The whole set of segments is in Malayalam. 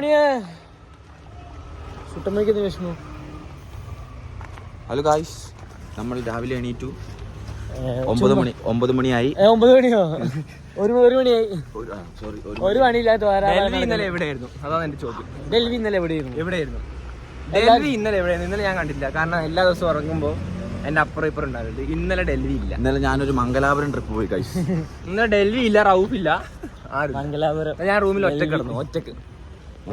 സുട്ടമണിയെ സുട്ടമണിക്ക് വിഷമോ? ഹലോ ഗായ്സ്, നമ്മൾ രാവിലെ എണീറ്റു. 9 മണിയായി. 9 മണിയോ? 1 മണിയായി. ഒരു പണിയില്ലാത്ത ഇന്നലെ എവിടെയായിരുന്നു? അതാണ് എന്റെ ചോദ്യം. ഡൽഹി ഇന്നലെ എവിടെയായിരുന്നു? ഡൽഹി ഇന്നലെ എവിടെയായിരുന്നു? ഇന്നലെ ഞാൻ കണ്ടില്ല. കാരണം എല്ലാ ദിവസവും ഉറങ്ങുമ്പോൾ എന്റെ അപ്പുറം ഇപ്പുറം ഉണ്ടാവില്ല. ഇന്നലെ ഡൽഹി ഇല്ല. ഇന്നലെ ഞാനൊരു മംഗലാപുരം ട്രിപ്പ് പോയി ഗായ്സ്. ഇന്നലെ ഡൽഹി ഇല്ല, റൌഫ് ഇല്ല. മംഗലാപുരം. ഞാൻ റൂമിൽ ഒറ്റക്ക് കിടന്നു. ഒറ്റക്ക്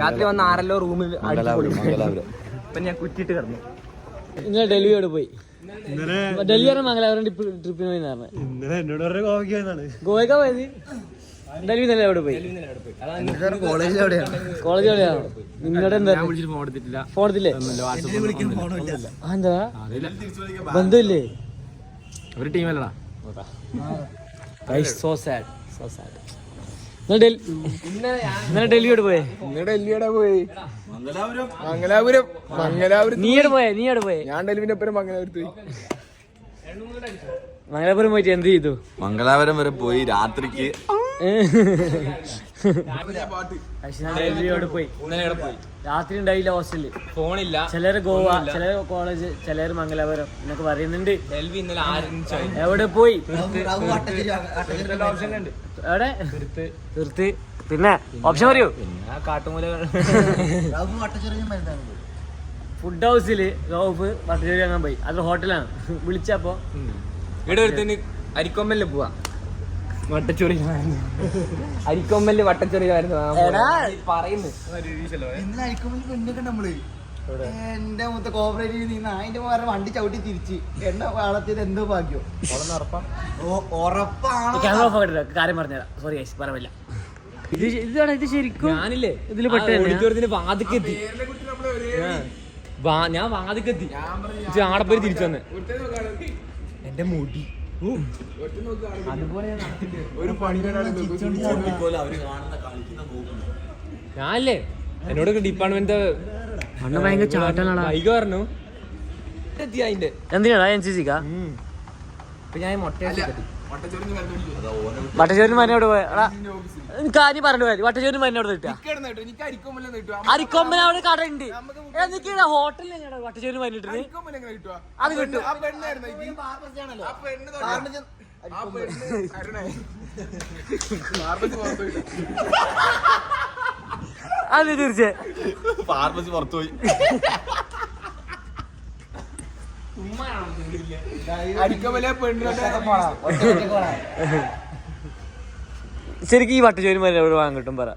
രാത്രി വന്ന് ആരല്ലോ റൂമിൽ അപ്പൊ ഞാൻ കുറ്റിട്ട് കിടന്നു. ഇന്നലെ ഡൽഹിയോട് പോയി. ഡൽഹി പറഞ്ഞ മംഗലാപുരം ട്രിപ്പിന് പോയി. ഗോവയ്ക്കാ പോയത്. ഡൽഹി ഇന്നലെ എവിടെ പോയി? കോളേജ് എവിടെയാണ്? നിങ്ങളുടെ എന്താ ഫോൺ എടുത്തില്ലേ? എന്താ ബന്ധമില്ലേ? ഒരു ടീമല്ലടാ. So sad. ഇന്നലെ ഡൽഹിയോട് പോയേ? മംഗലാപുരം. നീ എവിടെ പോയേ? ഞാൻ ഡൽഹിന്റെ ഒപ്പം മംഗലാപുരത്ത് പോയി. മംഗലാപുരം പോയിട്ട് എന്ത് ചെയ്തു? മംഗലാപുരം വരെ പോയി. രാത്രിക്ക് ഡൽഹിയോട് പോയി. രാത്രി ഉണ്ടായില്ല ഹോസ്റ്റലില്. ഫോണില്ല. ചിലര് ഗോവ, ചിലര് കോളേജ്, ചിലര് മംഗലാപുരം എന്നൊക്കെ പറയുന്നുണ്ട്. ഡൽഹി ഇന്നലെ എവിടെ പോയി? എവിടെ? തീർത്ത്. പിന്നെ ഓപ്ഷൻ പറയൂ. കാട്ടുമൂല ഫുഡ് ഹൗസില് റൌഫ് വട്ടച്ചോറി വാങ്ങാൻ പോയി. അത് ഹോട്ടലാണ്. വിളിച്ചപ്പോ ഇവിടെ ഒരുത്തിന് അരിക്കൊമ്പലില് പോവാ. വട്ടച്ചോറി അരിക്കൊമ്പലില് വട്ടച്ചോറി പറയുന്നു. എന്റെ മൊത്തം കോപ്പറേറ്റീവ് നിന്ന് അതിന്റെ വേറെ വണ്ടി ചവിട്ടി തിരിച്ച് എന്നെ വളർത്തിയത് എന്തോ ഭാഗ്യം. ഉറപ്പാണ്. കാര്യം പറഞ്ഞുതരാം. സോറി പറയില്ല. ഇത് ശരിക്കും ഞാനില്ലേ ഇതില് ഓഡിറ്റോറിയത്തിന് വാതിക്കെത്തി. ഞാൻ വാതിക്കെത്തി. ആടപ്പേര് തിരിച്ചു വന്ന് എന്റെ മുടി അതുപോലെ ഞാനല്ലേ എന്നോട് ഡിപ്പാർട്ട്മെന്റ് ഭയങ്കര ചാട്ടാണ്. ബൈക്ക് പറഞ്ഞു അതിന്റെ എന്തിനാ NCC-ക്കാ? ഇപ്പൊ ഞാൻ വട്ടച്ചോറിന് മരനോട് പോയ കാര്യം പറഞ്ഞു പോയാൽ വട്ടച്ചോറിന് മരനോട് കിട്ടുക. അരിക്കൊമ്പൻ അവിടെ കട ഉണ്ട്. നിൽക്കുന്ന ഹോട്ടലിൽ എങ്ങനെയാണ് വട്ടച്ചോറിന് മരനിട്ടത്? അത് കിട്ടും. അത് തീർച്ചയായും ഫാർമസി പുറത്തുപോയി. ശരിക്കും ഈ വട്ടച്ചോരി മരം എവിടെ വാങ്ങാൻ കിട്ടും? പറ.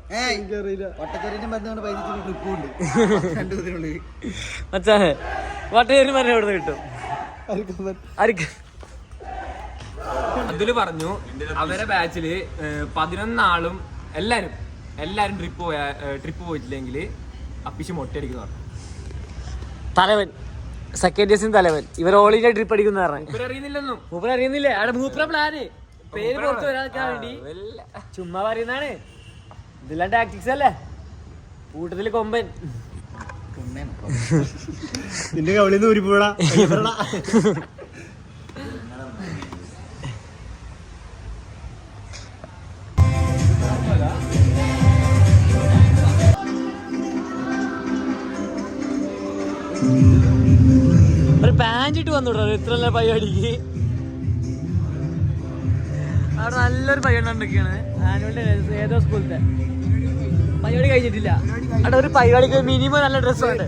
മച്ചാ വട്ടച്ചോരി മരം എവിടെ കിട്ടും? അതില് പറഞ്ഞു അവരെ ബാച്ചില് 11 ആളും എല്ലാരും ട്രിപ്പ് പോയിട്ടില്ലെങ്കിൽ അപ്പിച്ച് മൊട്ടയടിക്കുന്ന പറഞ്ഞു. തലവൻ സെക്കൻഡ് ഇയേഴ്സിന് തലവൻ. ഇവർ ഓൾ ഇന്ത്യ ട്രിപ്പ് അടിക്കുന്ന പറഞ്ഞു. അറിയുന്നില്ലെന്നും മൂപ്പർ അറിയുന്നില്ലേ? അവിടെ മൂപ്പറ പ്ലാന് പേര് പുറത്ത് വരാക്കാൻ വേണ്ടി ചുമ്മാ പറയുന്നതാണ്. ഇതെല്ലാം ടാക്ടിക്സ് അല്ലേ? കൂട്ടത്തില് കൊമ്പൻ. നിന്റെ കവളിന്ന് ഊരിപ്പോടാ. ഒരു പാൻറ് ഇട്ട് വന്നുവിടോ ഇത്ര നല്ല പരിപാടിക്ക്. അവിടെ നല്ലൊരു പരിപാടി ഉണ്ടൊക്കെയാണ്. ആനുവൽ ഡേ ഏതോ സ്കൂളത്തെ പരിപാടി കഴിഞ്ഞിട്ടില്ല. അവിടെ ഒരു പരിപാടിക്ക് മിനിമം നല്ല ഡ്രസ്സ് ഉണ്ട്.